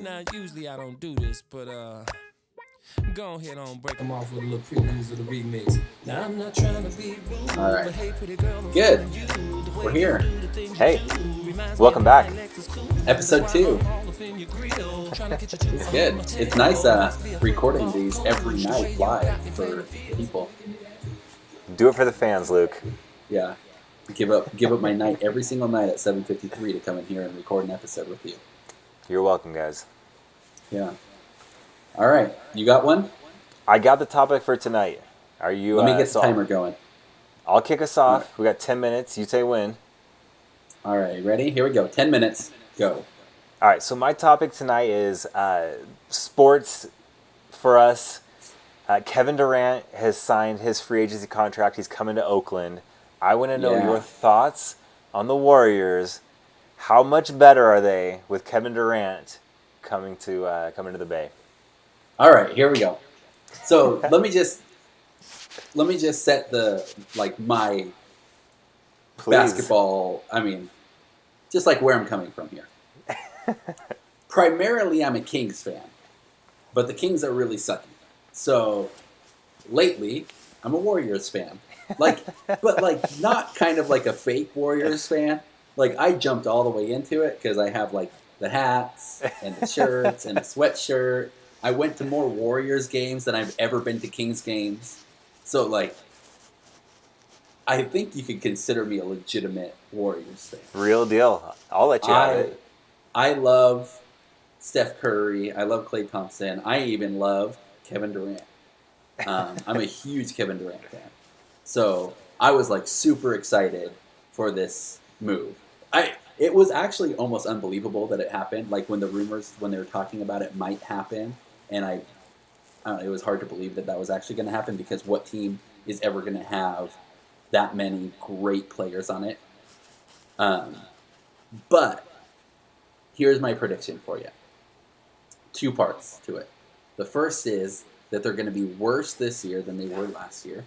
Now, usually I don't do this, but go ahead on, break them off with a little previews of the remix. Now, I'm not trying to be rude, All right. but hey, pretty girl, I'm Good. feeling you. The way We're you here. do the things you Hey, do reminds me welcome of back. my Lexus coupe. Episode That's why 2. I'm all up in your grill, trying to get you to It's good. my It's table. nice Must be a recording football these coach, every the way night you live got me for playing the field. people. Do it for the fans, Luke. Yeah. Give up my night every single night at 7:53 to come in here and record an episode with you. You're welcome, guys. Yeah. All right. You got one? I got the topic for tonight. Are you? Let me get the timer going. I'll kick us off. Right. We got 10 minutes. You say when. All right. Ready? Here we go. 10 minutes. Go. All right. So my topic tonight is sports for us. Kevin Durant has signed his free agency contract. He's coming to Oakland. I want to know your thoughts on the Warriors. How much better are they with Kevin Durant coming to the Bay? All right, here we go. So let me just set my Please. basketball. I mean, just like where I'm coming from here. Primarily, I'm a Kings fan, but the Kings are really sucky. So lately, I'm a Warriors fan. But not kind of like a fake Warriors fan. Like I jumped all the way into it because I have like the hats and the shirts and the sweatshirt. I went to more Warriors games than I've ever been to Kings games. So like, I think you could consider me a legitimate Warriors fan. Real deal. I'll let you have it. I love Steph Curry. I love Klay Thompson. I even love Kevin Durant. I'm a huge Kevin Durant fan. So I was like super excited for this move. It was actually almost unbelievable that it happened. Like when they were talking about it might happen, and I don't know, it was hard to believe that was actually going to happen because what team is ever going to have that many great players on it? But here's my prediction for you. 2 parts to it. The first is that they're going to be worse this year than they were last year.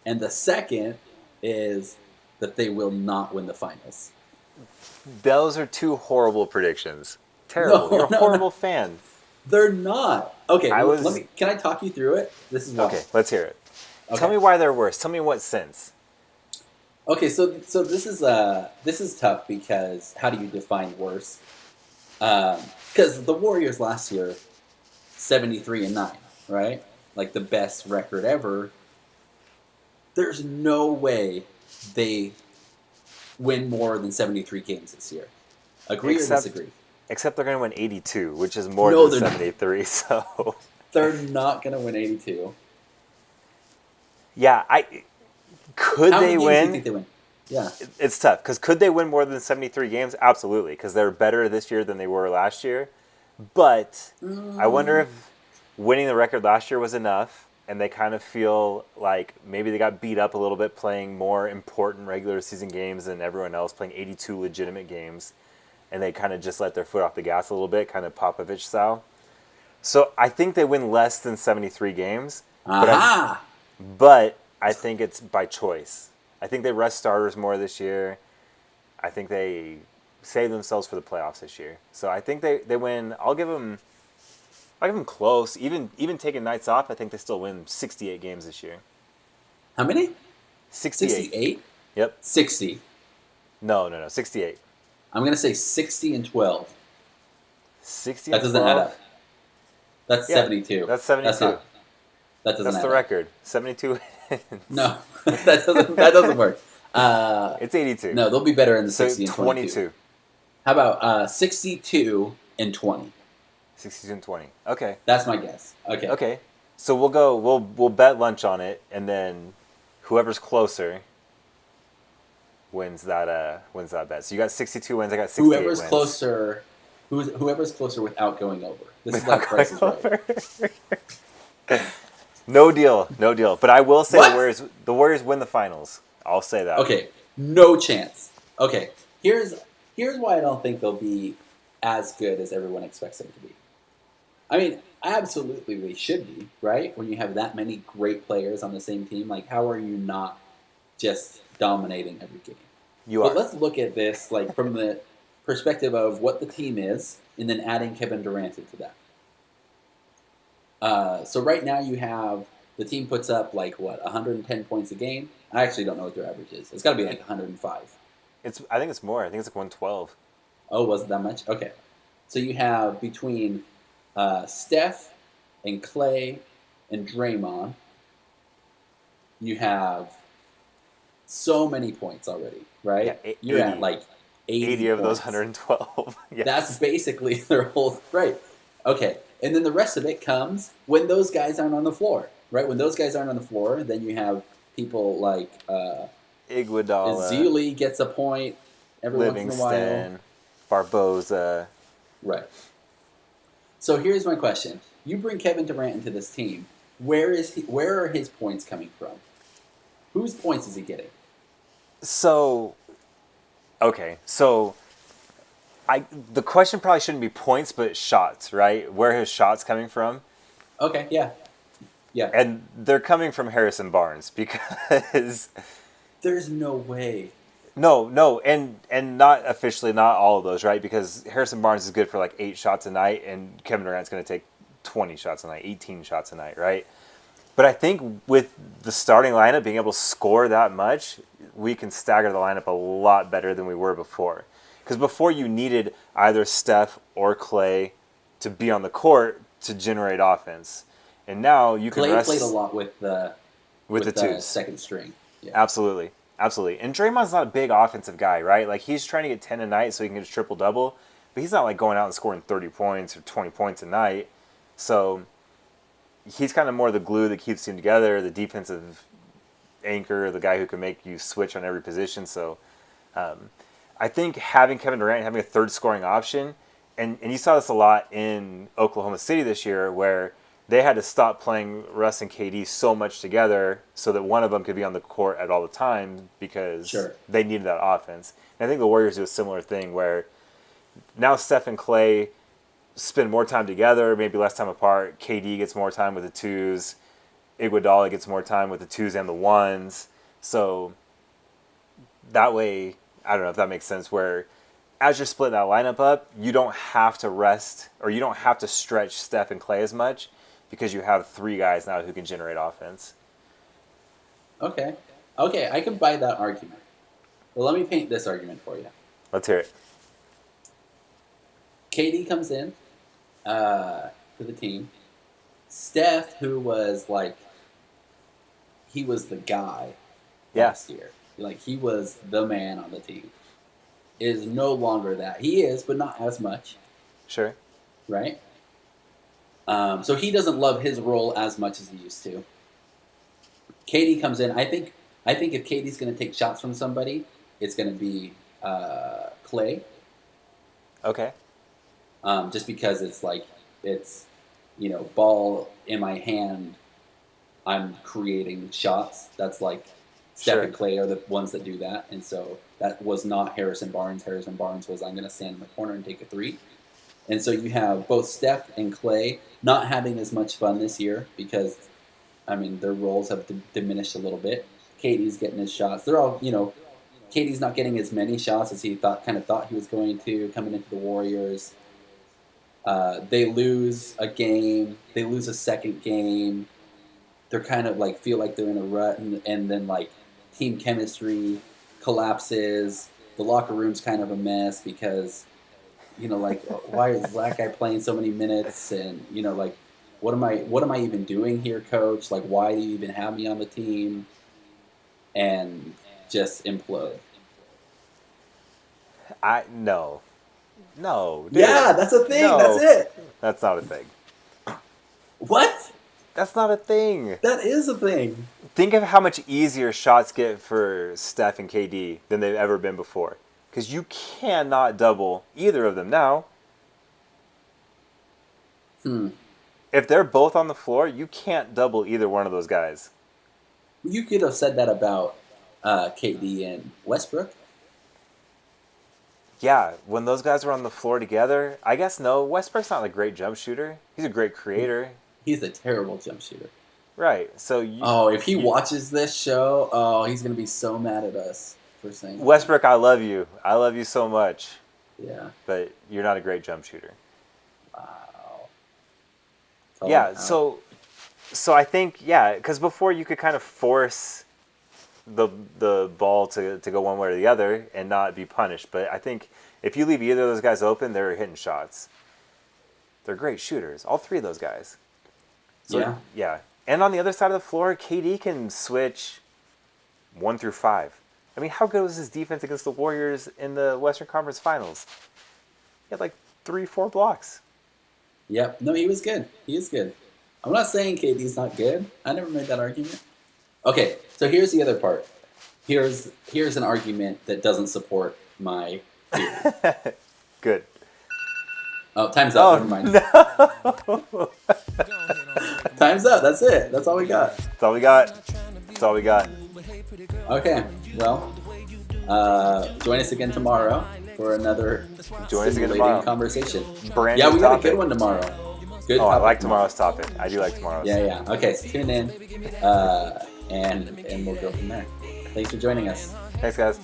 And the second is that they will not win the finals. Those are 2 horrible predictions. Terrible. You're a horrible fan. They're not. Okay, can I talk you through it? This is why. Okay, let's hear it. Okay. Tell me why they're worse. Tell me what sense. Okay, so this is tough because how do you define worse? Because the Warriors last year, 73-9, right? Like the best record ever. There's no way they win more than 73 games this year. Agree or disagree? Except they're going to win 82, which is more than 73. Not. So they're not going to win 82. Yeah, could How they many games win? do you think they win? Yeah, it's tough because could they win more than 73 games? Absolutely, because they're better this year than they were last year. But I wonder if winning the record last year was enough, and they kind of feel like maybe they got beat up a little bit playing more important regular season games than everyone else, playing 82 legitimate games, and they kind of just let their foot off the gas a little bit, kind of Popovich style. So I think they win less than 73 games, but I think it's by choice. I think they rest starters more this year. I think they save themselves for the playoffs this year. So I think they win. I'll give them close. Even taking nights off, I think they still win 68 games this year. How many? 68. 68? Yep. 60. No, 68. I'm going to say 60-12. 60 That doesn't add up. That's 72. That's 72. That doesn't That's add the up. record. 72 wins. No, that doesn't work. It's 82. No, they'll be better in the So 60 and 22. How about 62 and 20? 62 and 20. Okay. That's my guess. Okay. Okay. So we'll bet lunch on it, and then whoever's closer wins that bet. So you got 62 wins. I got 68 Whoever's wins. closer. Whoever's closer without going over. This is like Price is Right. No deal. But I will say What? the Warriors win the finals. I'll say that. Okay, no chance. Okay, here's why I don't think they'll be as good as everyone expects them to be. I mean, absolutely they should be, right? When you have that many great players on the same team, like how are you not just dominating every game? You But are. let's look at this like from the perspective of what the team is and then adding Kevin Durant into that. So right now you have the team puts up 110 points a game. I actually don't know what their average is. It's got to be 105. I think it's more. I think it's 112. Oh, was it that much? Okay. So you have between Steph and Clay and Draymond, you have so many points already, right? Yeah, You're at 80 of those points. 112. Yes. That's basically their whole right. Okay, and then the rest of it comes when those guys aren't on the floor, right? When those guys aren't on the floor, then you have people like Iguodala, Zealy gets a point every once in a while. Livingston, Barboza. Right. So here's my question: you bring Kevin Durant into this team. Where are his points coming from? Whose points is he getting? So, okay, the question probably shouldn't be points, but shots, right? Where are his shots coming from? Okay, yeah. And they're coming from Harrison Barnes because there's no way. No, and not officially, not all of those, right? Because Harrison Barnes is good for 8 shots a night, and Kevin Durant's going to take 20 shots a night, 18 shots a night, right? But I think with the starting lineup being able to score that much, we can stagger the lineup a lot better than we were before. Because before you needed either Steph or Clay to be on the court to generate offense, and now you can Clay played a lot with the twos, second string. Yeah. Absolutely. And Draymond's not a big offensive guy, right? He's trying to get 10 a night so he can get a triple-double, but he's not going out and scoring 30 points or 20 points a night. So he's kind of more the glue that keeps the team together, the defensive anchor, the guy who can make you switch on every position. So I think having Kevin Durant, having a third scoring option, and you saw this a lot in Oklahoma City this year where they had to stop playing Russ and KD so much together so that one of them could be on the court at all the time because they needed that offense. And I think the Warriors do a similar thing where now Steph and Clay spend more time together, maybe less time apart. KD gets more time with the twos. Iguodala gets more time with the twos and the ones. So that way, I don't know if that makes sense, where as you're splitting that lineup up, you don't have to rest or you don't have to stretch Steph and Clay as much because you have 3 guys now who can generate offense. Okay, I can buy that argument. Well, let me paint this argument for you. Let's hear it. KD comes in to the team. Steph, who was he was the guy last year. He was the man on the team. Is no longer that. He is, but not as much. Sure. Right? So he doesn't love his role as much as he used to. KD comes in. I think if KD's going to take shots from somebody, it's going to be Clay. Okay. Just because it's ball in my hand, I'm creating shots. That's Steph and Clay are the ones that do that. And so that was not Harrison Barnes. Harrison Barnes was, I'm going to stand in the corner and take a 3. And so you have both Steph and Clay not having as much fun this year because, their roles have diminished a little bit. KD's getting his shots. They're all, KD's not getting as many shots as he thought he was going to coming into the Warriors. They lose a game. They lose a second game. They're kind of feel like they're in a rut, and then team chemistry collapses. The locker room's kind of a mess because, why is that guy playing so many minutes? And what am I even doing here, coach? Why do you even have me on the team? And just implode. No. Dude. Yeah, that's a thing. No, that's it. That's not a thing. What? That's not a thing. That is a thing. Think of how much easier shots get for Steph and KD than they've ever been before. Because you cannot double either of them now. If they're both on the floor, you can't double either one of those guys. You could have said that about KD and Westbrook. Yeah, when those guys were on the floor together, I guess no. Westbrook's not a great jump shooter. He's a great creator. He's a terrible jump shooter. Right. So if he watches this show, he's going to be so mad at us for saying Westbrook, I love you. I love you so much. Yeah. But you're not a great jump shooter. call Yeah, out. so I think because before you could kind of force the ball to go one way or the other and not be punished. But I think if you leave either of those guys open, they're hitting shots. They're great shooters, all three of those guys. So, yeah. And on the other side of the floor, KD can switch 1 through 5. I mean, how good was his defense against the Warriors in the Western Conference Finals? He had like 3-4 blocks. Yep. No, he was good. He is good. I'm not saying KD's not good. I never made that argument. Okay, so here's the other part. Here's an argument that doesn't support my theory. Good. Oh, time's up. Never mind. No. Time's up. That's it. That's all we got. That's all we got. That's all we got. Okay. Well, join us again tomorrow for another stimulating conversation. Brand yeah, new we got topic. a good one tomorrow. Good. Oh, I like tomorrow. tomorrow's topic. I do like tomorrow's. Yeah. Okay, so tune in, and we'll go from there. Thanks for joining us. Thanks, guys.